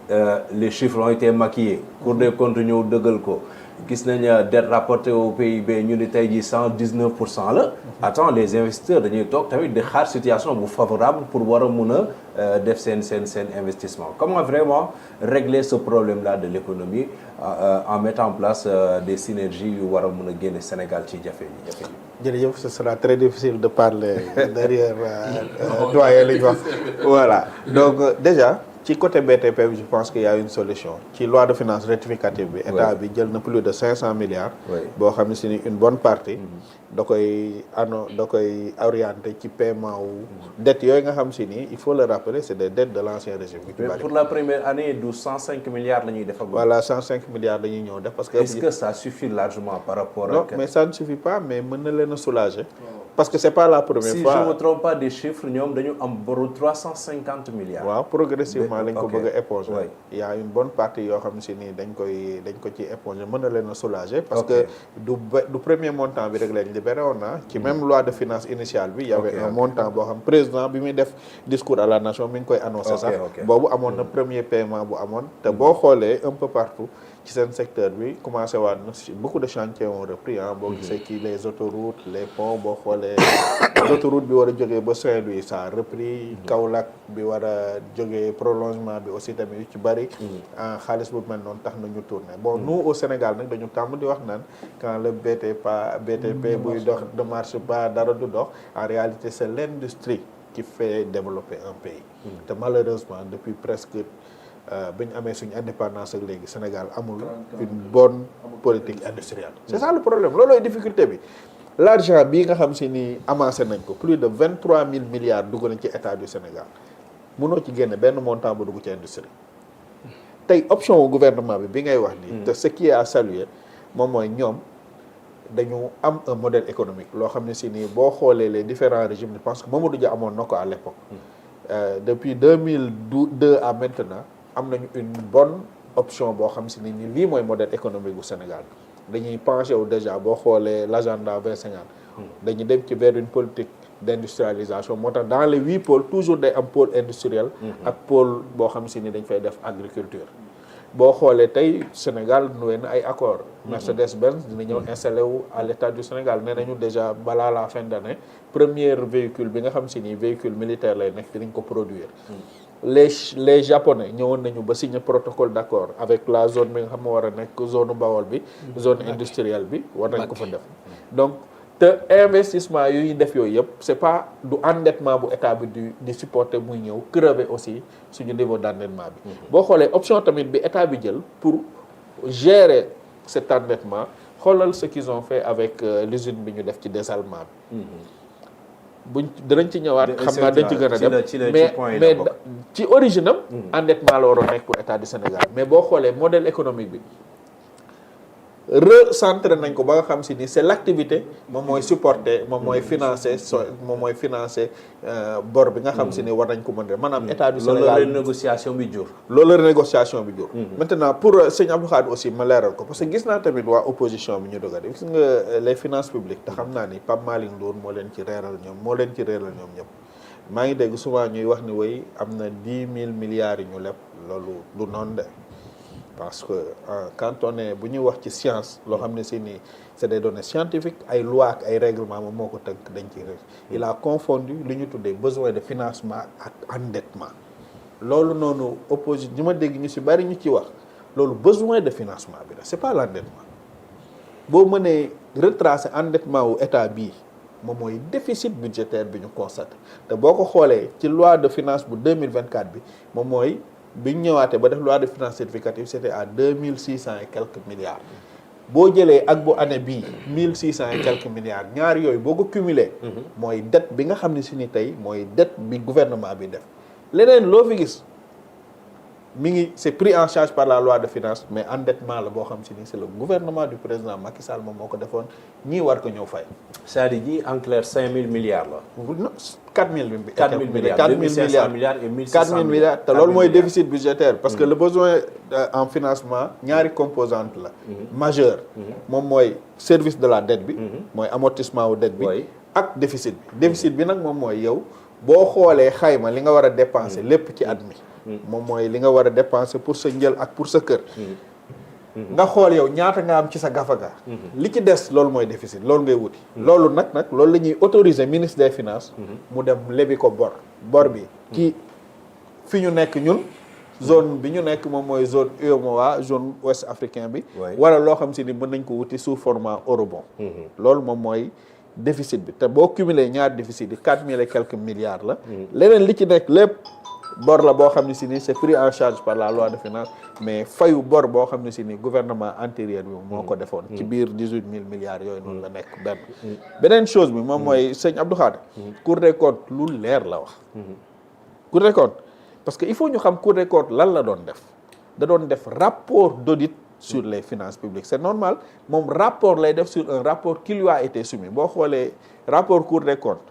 les chiffres ont été maquillés. Cour des comptes ñëw dëggal ko. gis nañ dette rapportée au PIB ñu ni tey jii 119% la. attends les investisseurs dañuy toog tamit di xaar situation bu favorable pour war a mun a def seen investissement. Comment vraiment régler ce problème-là de l'économie en mettant en place des synergies yu war a mun a génne Sénégal ci jafe-jafe yi. jërëjëf ce sera très difficile de parler derrière doyen li ñu wax voilà donc déjà. ci côté BTP bi je pense qu'il y a une solution ci loi de finances rectificative bi état bi jël na plus de 500 milliards boo xam ne si ni une bonne partie da koy orienté ci paiement wu dettes yooyu nga xam si ni il faut le rappeler c'est des dettes de l'ancien régime bi mais pour la première année du 105 milliards la ñuy def ak voilà 105 milliards dañuy ñëw def parce que est-ce que ça suffit largement par rapport non mais ça ne suffit pas mais mën na leen a soulager parce que c'est pas la première fois si je me trompe pas des chiffres ñoom dañu am boru 350 milliards waaw progressivement lañ ko bëgg a éponger oui. il y a une bonne partie yoo xam si ni dañ ko ci éponger mën na leen a soulager parce que du premier montant bi rek lañ libéré woon na ci même loi de finances initiale bi il y avait un montant boo xam président bi muy def discours à la nation mi ngi koy annoncé sax boobu amoon na premier paiement bu amoon te boo xoolee un peu partout ci seen secteur bi commencé waat na beaucoup de chantiers ont repris boo gisee kii les autoroutes les ponts boo xoolee l'autoroute bi war a jógee ba Saint-Louis ça a repris Kaolack bi war a jógee prolongement bi aussi tamit yu ci bëri xaalis bu mel noonu tax na ñu tourner bon nous au Sénégal nag dañu tàmm di wax naan quand le BTP buy dox ne marche pas dara du dox en réalité c'est l'industrie qui fait développer un pays te malheureusement depuis presque bi ñu amee suñu indépendance ak léegi Sénégal amul une bonne politique industrielle c'est ça le problème loolooy difficulté bi l'argent bii nga xam si ni amassé nañ ko plus de 23 000 milliards dugg nañ ci état du Sénégal mënoo ci génne benn montant bu dugg ci industrie tey option wu gouvernement bi ngay wax nii te ce qui est à saluer moom mooy ñoom dañu am un modèle économique loo xam ne si nii boo xoolee les différents régimes je pense que Mamadou Dia amoon na ko à l'époque depuis 2002 à maintenant am nañu une bonne option boo xam si ni lii mooy modèle économique bu Sénégal dañuy penché wu déjà boo xoolee l'agenda 2050 dañuy dem ci vers une politique d'industrialisation moo tax dans les 8 pôles toujours day am pôle industriel ak pôle boo xam si ni dañ fay def agriculture boo xoolee tey Sénégal noué na ay accord Mercedes-Benz dina ñëw installé wu à l'état du Sénégal nee nañu déjà balaa la fin d'année premier véhicule bi nga xam si ni véhicule militaire lay nekk dinañ ko produire les japonais ñëwoon nañu ba signer protocole d'accord avec la zone bi nga xam ne war a nekk zone Bawol bi zone industrielle bi war nañ ko fa def donc te investissement yu ñu def yooyu yëpp c'est pas du endettement bu état bi di supporter muy ñëw crever aussi suñu niveau d'endettement bi boo xoolee option tamit bi état bi jël pour gérer cet endettement xoolal ce qu'ils ont fait avec l'usine bi ñu def ci dessalement bi buñ danañ ci ñëwaat xam naa dañ ci gën a dem mais ci origine am endettement la waroon nekk pour état du Sénégal mais boo xoolee modèle économique bi recentré nañ ko ba nga xam si ni c'est l'activité moom mooy supporter moom mooy financer bor bi nga xam si ni war nañ ko mën a maanaam état du Sénégal loolu la négociation bi jur maintenant pour sëñ Abdou Khadre aussi ma leeral ko parce que gis naa tamit waa opposition bi ñu doga def gis nga les finances publiques te xam naa ni Pape Malick Ndour moo leen ci réeral ñoom ñëpp maa ngi dégg souvent ñuy wax ni way am na 10 000 milliards yi ñu leb loolu du noonu de parce que quand on est bu ñuy wax ci science loo xam ne si ni c'est des données scientifiques ay lois ak ay règlements moom moo ko tënk dañ ci rek il a confondu li ñu tuddee besoin de financement ak endettement loolu noonu opposition ñi ma dégg ñu si bari ñu ci wax loolu besoin de financement bi la c'est pas l'endettement boo mënee retracer endettement wu état bii moom mooy déficit budgétaire bi ñu constaté te boo ko xoolee ci loi de finance bu 2024 bi moom mooy bi ñu ñëwaatee ba def loi de finances rectificative c'était à 2600 et quelques milliards boo jëlee ak bu année bii 1600 et quelques milliards ñaar yooyu boo ko cumulé mooy dette bi nga xam ne si ni tey mooy dette bi gouvernement bi def leneen loo fi gis mi ngi c'est pris en charge par la loi de finances mais endettement la boo xam si ni c'est le gouvernement du président Macky Sall moom moo ko defoon ñii war ko ñëw fay. c'est-à-dire ji en clair 5000 milliards la. non 4000 milliards 2500 milliards et 1600 milliards te loolu mooy déficit budgétaire parce que le besoin en financement ñaari composante la majeure moom mooy service de la dette bi mooy amortissement wu dette bi ak déficit bi nag moom mooy yow boo xoolee xayma li nga war a dépenser lépp ci at mi moom mooy li nga war a dépenser pour sa njël ak pour sa kër nga xool yow ñaata nga am ci sa gafaga li ci des loolu mooy déficit loolu ngay wuti loolu nag loolu la ñuy autoriser ministre des finances mu dem lebi ko bor bi ci fi ñu nekk ñun zone bi ñu nekk moom mooy zone UEMOA zone ouest africain bi wala loo xam si ni mën nañ ko wuti sous format eurobond loolu moom mooy déficit bi te boo cumulé ñaar déficit yi 4000 et quelques milliards la leneen li ci nekk lépp bor la boo xam ne si ni c'est pris en charge par la loi de finances mais fayu bor boo xam ne si ni gouvernement antérieur bi moo ko defoon ci biir 18000 milliards yooyu noonu la nekk beneen chose bi moom mooy sëñ Abdou Khadre Cour des comptes lu leer la wax Cour des comptes parce que il faut ñu xam Cour des comptes lan la doon def da doon def rapport d'audit sur les finances publiques c'est normal moom rapport lay def sur un rapport qui lui a été soumis boo xoolee rapport Cour des comptes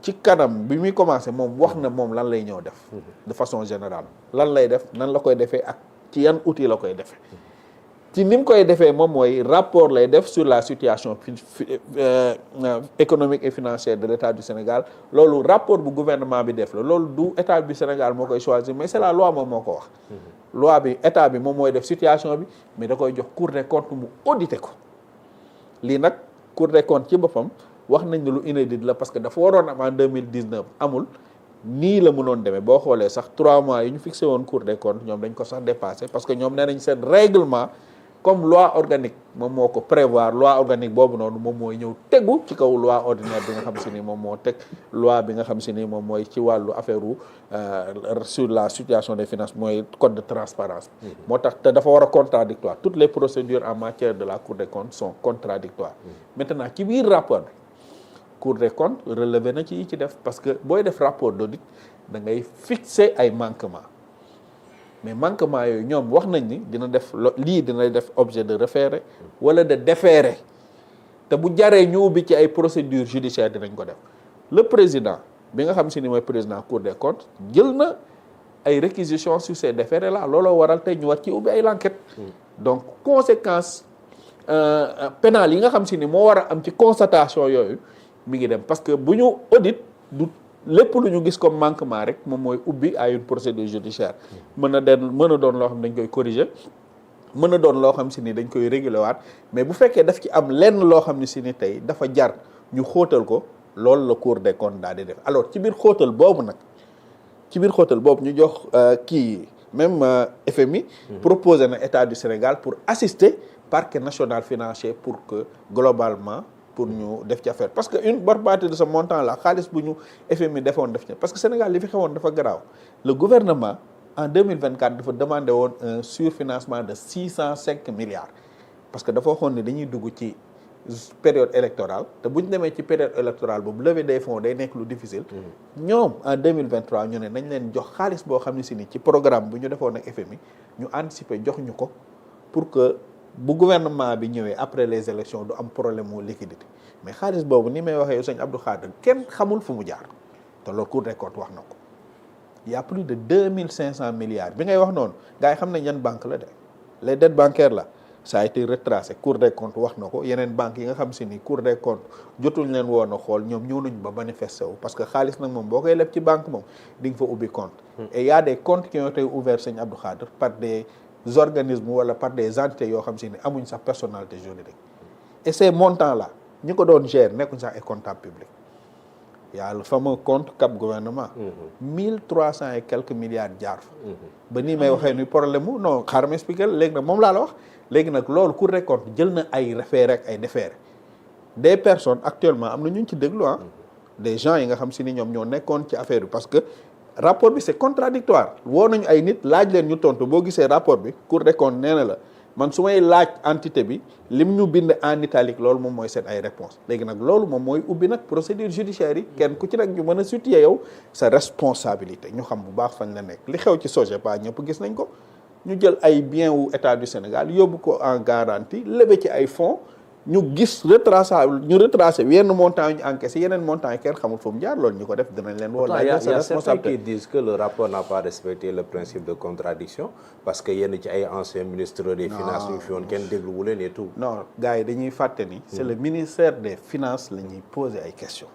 ci kanam bi muy commencé moom wax na moom lan lay ñëw def de façon générale lan lay def nan la koy defee ak ci yan outil la koy defee ci ni mu koy defee moom mooy rapport lay def sur la situation économique et financière de l'État du Sénégal loolu rapport bu gouvernement bi def la loolu du État du Sénégal moo koy choisir mais c'est la loi moom moo ko wax loi bi État bi moom mooy def situation bi mais da koy jox Cour des comptes mu auditer ko lii nag Cour des comptes ci boppam wax nañ ne lu inédit la parce que dafa waroon am en 2019 amul nii la mënoon demee boo xoolee sax 3 mois yi ñu fixé woon Cour des comptes ñoom dañ ko sax dépassé parce que ñoom nee nañ seen règlement comme loi organique moom moo ko prévoir loi organique boobu noonu moom mooy ñëw tegu ci kaw loi ordinaire bi nga xam si ni moom moo teg loi bi nga xam si ni moom mooy ci wàllu affaire sur la situation des finances mooy code de transparence moo tax te dafa war a contradictoire toutes les procédures en matière de la Cour des comptes sont contradictoires maintenant ci biir rapport bi Cour des comptes relevé na ci def parce que booy def rapport d'audit da ngay fixer ay manquements mais manquements yooyu ñoom wax nañ ni dina def lii dina def objet de référé wala de déféré te bu jaree ñu ubbi ci ay procédures judiciaires dinañ ko def le président bi nga xam si ni mooy président Cour des comptes jël na ay réquisitions sur ces déférés là looloo waral tey ñu war ci ubbi ay enquêtes donc conséquences pénales yi nga xam si ni moo war a am ci constatation yooyu mi ngi dem parce que bu ñu audit du lépp lu ñu gis comme manquement rek moom mooy ubbi à une procédure judiciaire mën a doon loo xam ne dañ koy corriger mën a doon loo xam si ni dañ koy réguler waat mais bu fekkee daf ci am lenn loo xam ne si ni tey dafa jar ñu xóotal ko loolu la Cour des comptes daal di def alors ci biir xóotal boobu ñu jox même FMI proposé na État du Sénégal pour assister parquet national financier pour que globalement pour ñu def ci affaire parce que une bonne partie de ce montant là xaalis bu ñu FMI defoon def ci parce que Sénégal li fi xewoon dafa garaaw le gouvernement en 2024 dafa demandé woon un surfinancement de 605 milliards parce que dafa waxoon ne dañuy dugg ci période électorale te bu ñu demee ci période électorale boobu levée des fonds day nekk lu difficile ñoom en 2023 ñu ne nañ leen jox xaalis boo xam ne si ni ci programme bu ñu defoon ak FMI ñu anticiper jox ñu ko pour que bu gouvernement bi ñëwee après les élections du am problème mu liquidité mais xaalis boobu ni may waxee yow sëñ Abdou Khadre kenn xamul fu mu jaar te loolu Cour des comptes wax na ko il y a plus de 2500 milliards bi ngay wax noonu gars yi xam nañ yan banque la de les dettes bancaires là ça a été retracé Cour des comptes wax na ko yeneen banques yi nga xam si ni Cour des comptes jotul leen woon a xool ñoom ñëw nañu ba manifesté wu parce que xaalis nag moom boo koy leb ci banque moom di nga fa ubbi compte et il y a des comptes qui ont été ouverts sëñ Abdou Khadre par des organismes wala par des entités yoo xam si ne amuñ sax personnalité juridique et ces montants là ñi ko doon gérer nekkuñ sax ay comptable public y a le fameux compte Cap Gouvernement 1300 et quelques milliards jaar fa ba nii may waxee ni problème mu non xaaral ma expliquer léegi nag moom laa la wax léegi nag loolu Cour des comptes jël na ay référé ak ay déféré des personnes actuellement am na ñu ci déglu des gens yi nga xam si ni ñoom ñoo nekkoon ci affaire bi parce que rapport bi c'est contradictoire woo nañu ay nit laaj leen ñu tontu boo gisee rapport bi Cour des comptes nee na la man su may laaj entité bi lim ñu bind en italique loolu moom mooy seen ay réponse léegi nag loolu moom mooy ubbi nag procédure judiciaire yi kenn ku ci nag ñu mën a situer yow sa responsabilité ñu xam bu baax fañ la nekk li xew ci SOGEPA ñëpp gis nañ ko ñu jël ay biens wu État du Sénégal yóbbu ko en garantie levé ci ay fonds ñu gis retracé yenn montant ñu encaissé yeneen montant yi kenn xamul fu mu jaar loolu ñu ko def dinañ leen woo laaj sa responsabilité. Il y a certains qui disent que le rapport n'a pas respecté le principe de contradiction parce que yenn ci ay anciens ministres des finances ñu fi woon kenn dégluwu leen et tout. non gars yi dañuy fàtte ni c'est le ministère des finances la ñuy poser ay questions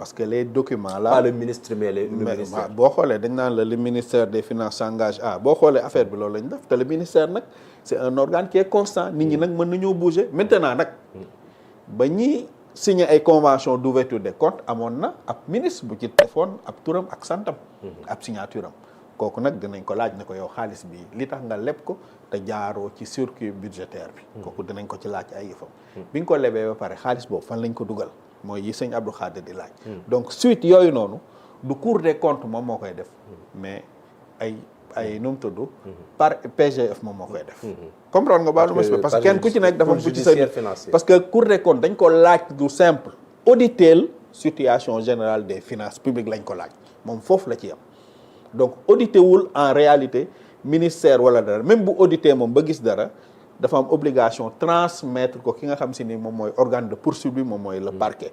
parce que les documents là. pas le ministre mais le ministère. boo xoolee dañ naan la le ministère des finances s'engage à boo xoolee affaire bi loolu lañ def te le ministère nag c'est un organe qui est constant nit ñi nag mën nañoo bouger maintenant nag ba ñi signé ay convention d'ouverture des comptes amoon na ab ministre bu ci defoon ab turam ak santam ab signature am kooku nag dinañ ko laaj ne ko yow xaalis bi li tax nga leb ko te jaaroo ci circuit budgétaire bi kooku dinañ ko ci laaj ay yëfam bi nga ko lebee ba pare xaalis boobu fan lañ ko dugal mooy yi sëñ Abdou Khadir di laaj donc suite yooyu noonu du Cour des comptes moom moo koy def mais ay nu mu tudd par PGF moom moo koy def comprendre nga baax lu ma parce que kenn ku ci nekk dafa bu ci sa parce que Cour des comptes dañ ko laaj du simple auditer situation générale des finances publiques lañ ko laaj moom foofu la ci yam donc audité wul en réalité ministère wala dara même bu audité moom ba gis dara dafa am obligation transmettre ko ki nga xam si ni moom mooy organe de poursuite bi moom mooy le parquet